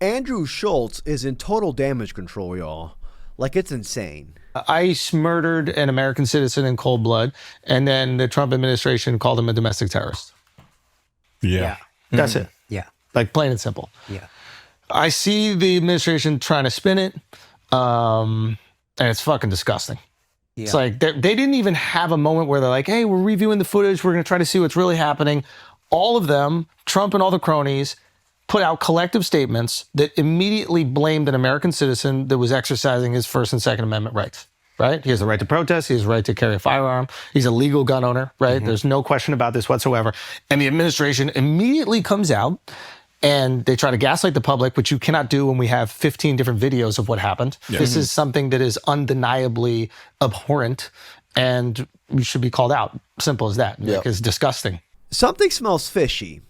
Andrew Schulz is in total damage control, y'all. Like, it's insane. ICE murdered an American citizen in cold blood, and then the Trump administration called him a domestic terrorist. Yeah. That's it. Yeah. Like, plain and simple. Yeah. I see the administration trying to spin it, and it's fucking disgusting. Yeah. It's like they didn't even have a moment where they're like, hey, we're reviewing the footage. We're going to try to see what's really happening. All of them, Trump and all the cronies, put out collective statements that immediately blamed an American citizen that was exercising his First and Second Amendment rights, right? He has the right to protest. He has the right to carry a firearm. He's a legal gun owner, right? Mm-hmm. There's no question about this whatsoever. And the administration immediately comes out and they try to gaslight the public, which you cannot do when we have 15 different videos of what happened. Yeah. This is something that is undeniably abhorrent and you should be called out. Simple as that. Yep. Like, it's disgusting. Something smells fishy.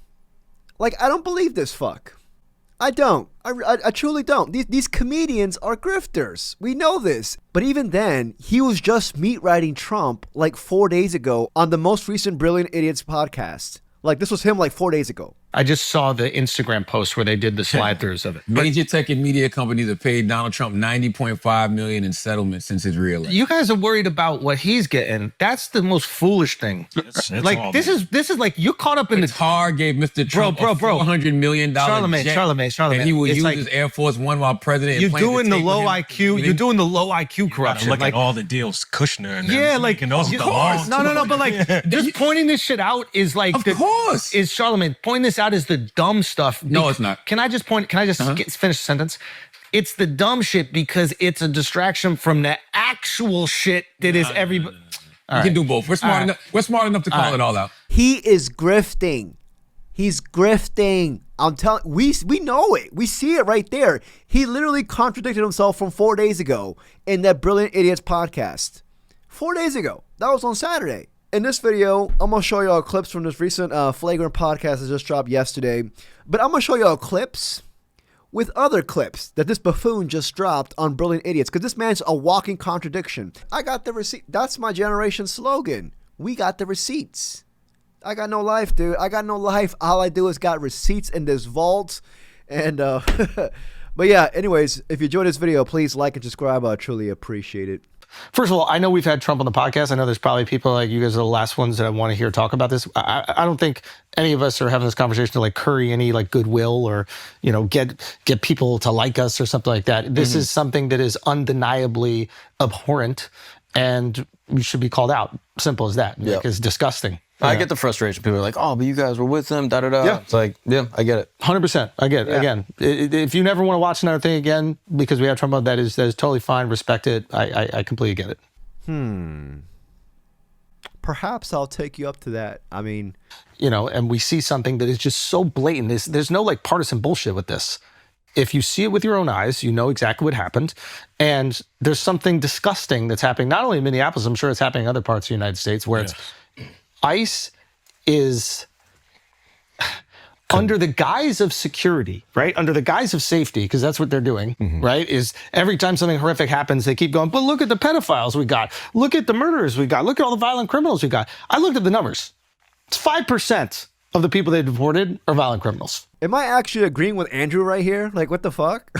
Like, I don't believe this fuck. I don't. I truly don't. These comedians are grifters. We know this. But even then, he was just meat riding Trump like 4 days ago on the most recent Brilliant Idiots podcast. Like, this was him like 4 days ago. I just saw the Instagram post where they did the slide-throughs of it. Major tech and media companies have paid Donald Trump $90.5 million in settlement since his reelection. You guys are worried about what he's getting. That's the most foolish thing. It's like this is like you caught up in the Tar gave Mr. Trump a $400 million Charlemagne. And he would use his Air Force One while president. You're doing the low IQ. You're doing the low IQ corruption. Look at all the deals Kushner and of course. No, but like just pointing this shit out is like of course is Charlemagne pointing this out is the dumb stuff. No, it's not. Can I just finish the sentence? It's the dumb shit because it's a distraction from the actual shit that is everybody. We can do both. We're smart enough. We're smart enough to call it all out. He is grifting. He's grifting. I'm telling. We know it. We see it right there. He literally contradicted himself from 4 days ago in that Brilliant Idiots podcast. 4 days ago. That was on Saturday. In this video, I'm going to show y'all clips from this recent Flagrant podcast that just dropped yesterday. But I'm going to show y'all clips with other clips that this buffoon just dropped on Brilliant Idiots. Because this man's a walking contradiction. I got the receipt. That's my generation slogan. We got the receipts. I got no life, dude. I got no life. All I do is got receipts in this vault. And, but yeah, anyways, if you enjoyed this video, please like and subscribe. I truly appreciate it. First of all, I know we've had Trump on the podcast. I know there's probably people like you guys are the last ones that I want to hear talk about this. I don't think any of us are having this conversation to like curry any like goodwill or, you know, get people to like us or something like that. This is something that is undeniably abhorrent and we should be called out. Simple as that. Yep. Like, it's disgusting. I get the frustration. People are like, oh, but you guys were with them, da-da-da. Yeah. It's like, yeah, I get it. 100%. I get it. Yeah. Again, if you never want to watch another thing again because we have Trump on, that is totally fine. Respect it. I completely get it. Perhaps I'll take you up to that. I mean, you know, and we see something that is just so blatant. There's no like partisan bullshit with this. If you see it with your own eyes, you know exactly what happened. And there's something disgusting that's happening, not only in Minneapolis, I'm sure it's happening in other parts of the United States where it's ICE is under the guise of security, right? Under the guise of safety, because that's what they're doing, right? Is every time something horrific happens, they keep going, but look at the pedophiles we got. Look at the murderers we got. Look at all the violent criminals we got. I looked at the numbers. It's 5% of the people they deported are violent criminals. Am I actually agreeing with Andrew right here? Like, what the fuck?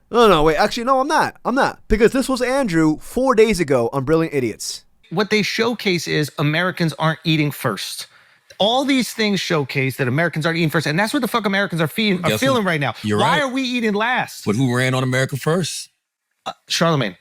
No, wait. Actually, no, I'm not. I'm not. Because this was Andrew 4 days ago on Brilliant Idiots. What they showcase is Americans aren't eating first. All these things showcase that Americans aren't eating first, and that's what the fuck Americans are feeling right now. Why are we eating last? But who ran on America first? Charlemagne.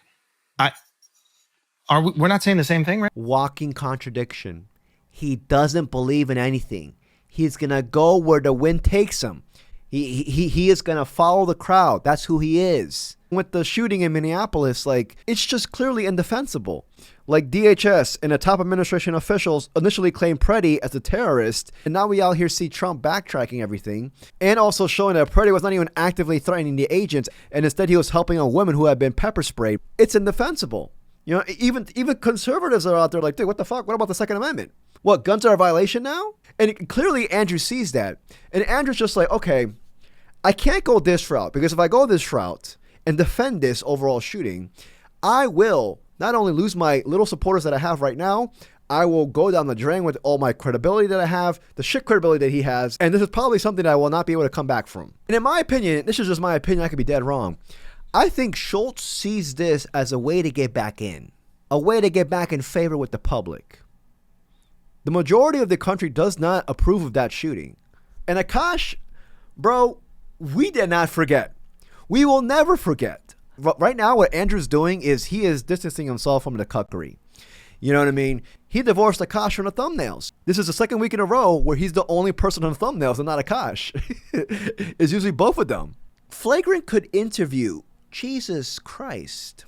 We're not saying the same thing, right? Walking contradiction. He doesn't believe in anything. He's gonna go where the wind takes him. He is gonna follow the crowd. That's who he is. With the shooting in Minneapolis, like, it's just clearly indefensible. Like, DHS and the top administration officials initially claimed Preddy as a terrorist, and now we out here see Trump backtracking everything, and also showing that Preddy was not even actively threatening the agents, and instead he was helping a woman who had been pepper sprayed. It's indefensible. You know, even conservatives are out there like, dude, what the fuck? What about the Second Amendment? What, guns are a violation now? And clearly Andrew sees that. And Andrew's just like, okay, I can't go this route, because if I go this route and defend this overall shooting, I will not only lose my little supporters that I have right now, I will go down the drain with all my credibility that I have, the shit credibility that he has, and this is probably something that I will not be able to come back from. And in my opinion, this is just my opinion, I could be dead wrong. I think Schulz sees this as a way to get back in, a way to get back in favor with the public. The majority of the country does not approve of that shooting. And Akash, bro, we did not forget. We will never forget. Right now, what Andrew's doing is he is distancing himself from the cuckery. You know what I mean? He divorced Akash from the thumbnails. This is the second week in a row where he's the only person on the thumbnails and not Akash. It's usually both of them. Flagrant could interview Jesus Christ.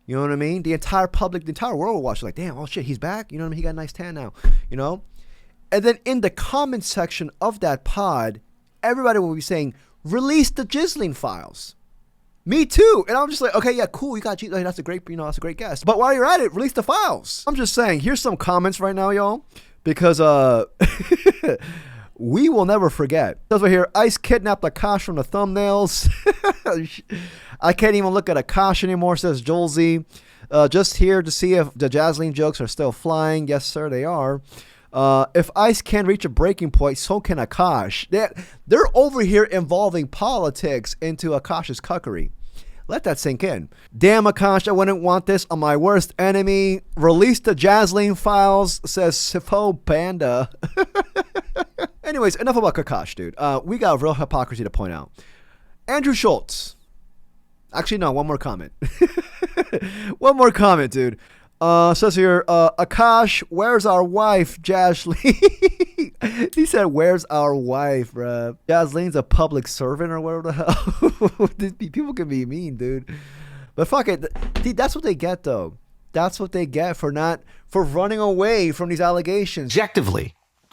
You know what I mean? The entire public, the entire world will watch. Like, damn, oh shit, he's back. You know what I mean? He got a nice tan now. You know? And then in the comment section of that pod, everybody will be saying, release the Ghislaine files. Me too. And I'm just like, okay, yeah, cool. You got Ghislaine. That's a great, that's a great guest. But while you're at it, release the files. I'm just saying, here's some comments right now, y'all. Because we will never forget. That's right here. Ice kidnapped Akash from the thumbnails. I can't even look at Akash anymore, says Jolzy. Just here to see if the Ghislaine jokes are still flying. Yes, sir, they are. If Ice can reach a breaking point, so can Akash. They're over here involving politics into Akash's cuckery. Let that sink in. Damn, Akash, I wouldn't want this on my worst enemy. Release the Ghislaine files, says Sifo Panda. Anyways, enough about Akash, dude. We got real hypocrisy to point out. Andrew Schulz. Actually, no, one more comment. One more comment, dude. Says here, Akash, where's our wife, Ghislaine? He said, where's our wife, bruh? Ghislaine's a public servant or whatever the hell. People can be mean, dude. But fuck it. That's what they get, though. That's what they get for running away from these allegations.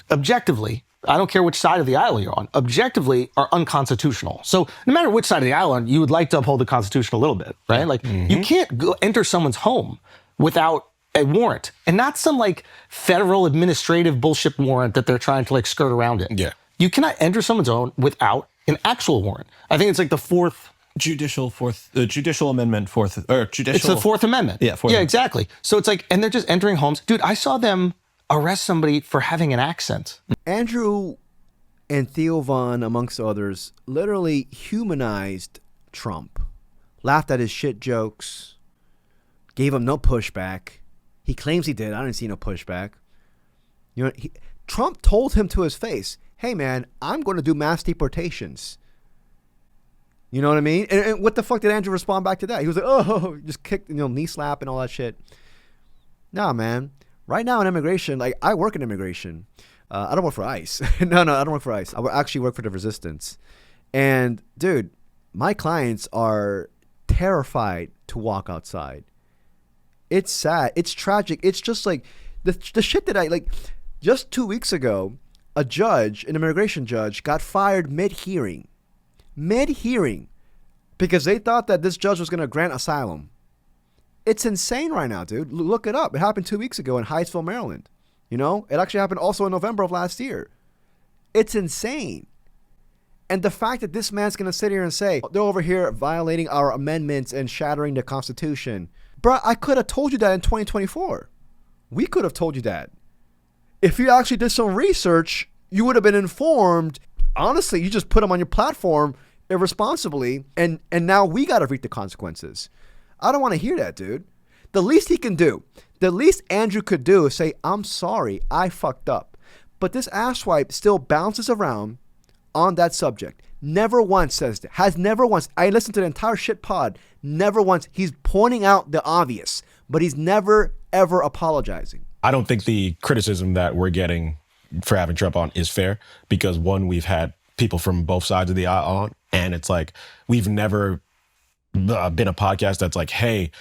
Objectively, I don't care which side of the aisle you're on, objectively are unconstitutional. So no matter which side of the aisle on, you would like to uphold the Constitution a little bit, right? Like, you can't go enter someone's home without a warrant, and not some like federal administrative bullshit warrant that they're trying to like skirt around it. Yeah. You cannot enter someone's home without an actual warrant. I think it's like the judicial amendment It's the Fourth Amendment. Yeah, yeah, exactly. So it's like, and they're just entering homes. Dude, I saw them arrest somebody for having an accent. Andrew and Theo Von, amongst others, literally humanized Trump, laughed at his shit jokes, gave him no pushback. He claims he did. I didn't see no pushback. You know, Trump told him to his face, hey man, I'm going to do mass deportations. You know what I mean? And what the fuck did Andrew respond back to that? He was like, oh, just kicked, knee slap and all that shit. Nah, man. Right now in immigration, like I work in immigration. I don't work for ICE. No, I don't work for ICE. I actually work for the resistance. And dude, my clients are terrified to walk outside. It's sad. It's tragic. It's just like the shit that I like. Just 2 weeks ago, an immigration judge, got fired mid-hearing, because they thought that this judge was going to grant asylum. It's insane right now, dude. Look it up. It happened 2 weeks ago in Hyattsville, Maryland. You know, it actually happened also in November of last year. It's insane. And the fact that this man's going to sit here and say, they're over here violating our amendments and shattering the Constitution. Bruh, I could have told you that in 2024. We could have told you that. If you actually did some research, you would have been informed. Honestly, you just put them on your platform irresponsibly, and now we got to reap the consequences. I don't want to hear that, dude. The least he can do, the least Andrew could do is say, I'm sorry, I fucked up. But this asswipe still bounces around on that subject. Never once says that. Has never once. I listened to the entire shit pod. Never once. He's pointing out the obvious, but he's never, ever apologizing. I don't think the criticism that we're getting for having Trump on is fair because, one, we've had people from both sides of the aisle on, and it's like we've never been a podcast that's like, hey,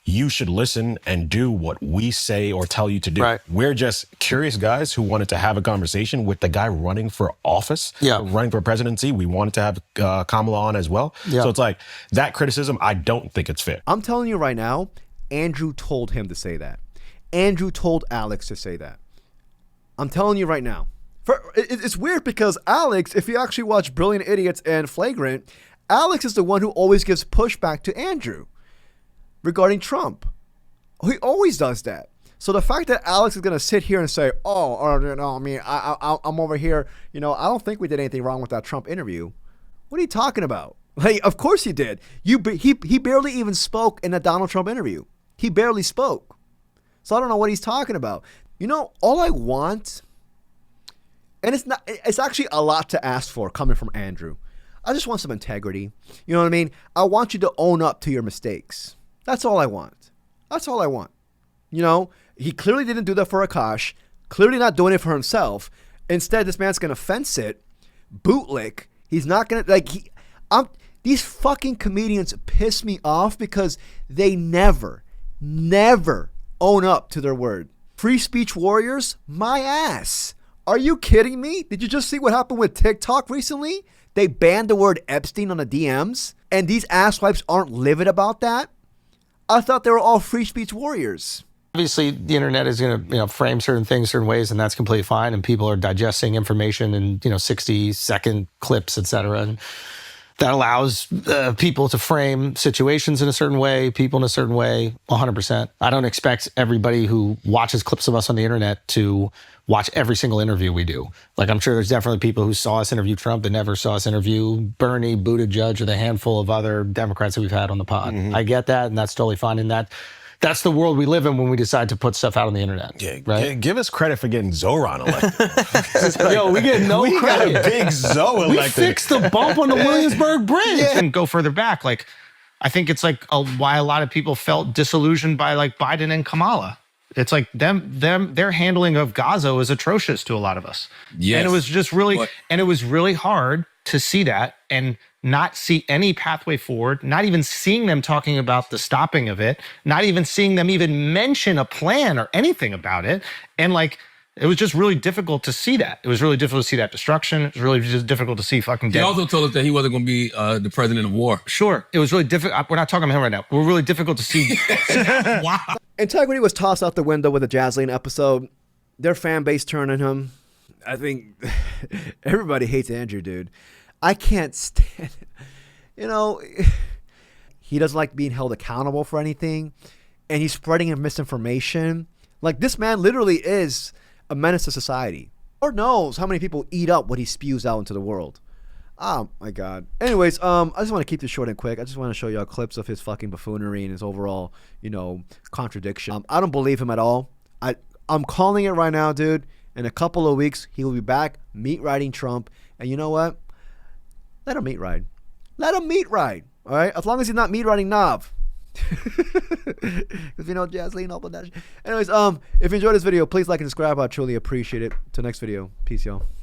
you should listen and do what we say or tell you to do. Right. We're just curious guys who wanted to have a conversation with the guy running for office, running for presidency. We wanted to have Kamala on as well. Yeah. So it's like that criticism, I don't think it's fair. I'm telling you right now, Andrew told him to say that. Andrew told Alex to say that. I'm telling you right now. It's weird because Alex, if you actually watch Brilliant Idiots and Flagrant, Alex is the one who always gives pushback to Andrew regarding Trump. He always does that. So the fact that Alex is gonna sit here and say, "Oh, you know, I mean, I'm over here," you know, I don't think we did anything wrong with that Trump interview. What are you talking about? Like, of course he did. He barely even spoke in the Donald Trump interview. He barely spoke. So I don't know what he's talking about. You know, all I want, and it's actually a lot to ask for coming from Andrew. I just want some integrity. You know what I mean? I want you to own up to your mistakes. That's all I want. That's all I want. You know, he clearly didn't do that for Akash. Clearly not doing it for himself. Instead, this man's going to fence it, bootlick. He's not going to, like, these fucking comedians piss me off because they never own up to their word. Free speech warriors? My ass. Are you kidding me? Did you just see what happened with TikTok recently? They banned the word Epstein on the DMs, and these asswipes aren't livid about that? I thought they were all free speech warriors. Obviously, the internet is going to frame certain things certain ways, and that's completely fine. And people are digesting information in 60-second clips, etc. And that allows people to frame situations in a certain way, people in a certain way, 100%. I don't expect everybody who watches clips of us on the internet to watch every single interview we do. Like, I'm sure there's definitely people who saw us interview Trump that never saw us interview Bernie, Buttigieg, or the handful of other Democrats that we've had on the pod. I get that, and that's totally fine. And that's the world we live in when we decide to put stuff out on the internet. Yeah, right? Give us credit for getting Zoran elected. Yo, we get no credit. We got a big Zoe elected. We fixed the bump on the Williamsburg Bridge. And go further back, like, I think it's like why a lot of people felt disillusioned by like Biden and Kamala. It's like their handling of Gaza was atrocious to a lot of us. Yes. And it was just really, and it was really hard to see that and not see any pathway forward, not even seeing them talking about the stopping of it, not even seeing them even mention a plan or anything about it. And like, it was just really difficult to see that. It was really difficult to see that destruction. It was really just difficult to see fucking death. He also told us that he wasn't going to be the president of war. Sure. It was really difficult. We're not talking about him right now. We're really difficult to see. Wow. Integrity was tossed out the window with the Jazzline episode. Their fan base turned on him. I think everybody hates Andrew, dude. I can't stand it. He doesn't like being held accountable for anything. And he's spreading misinformation. Like, this man literally is a menace to society. Lord knows how many people eat up what he spews out into the world. Oh my God. Anyways, I just want to keep this short and quick. I just want to show y'all clips of his fucking buffoonery and his overall, contradiction. I don't believe him at all. I'm calling it right now, dude. In a couple of weeks, he will be back meat riding Trump. And you know what? Let him meat ride. Let him meat ride. All right? As long as he's not meat riding Nav. Because Jazzline, all that shit. Anyways, if you enjoyed this video, please like and subscribe. I truly appreciate it. Till next video. Peace, y'all.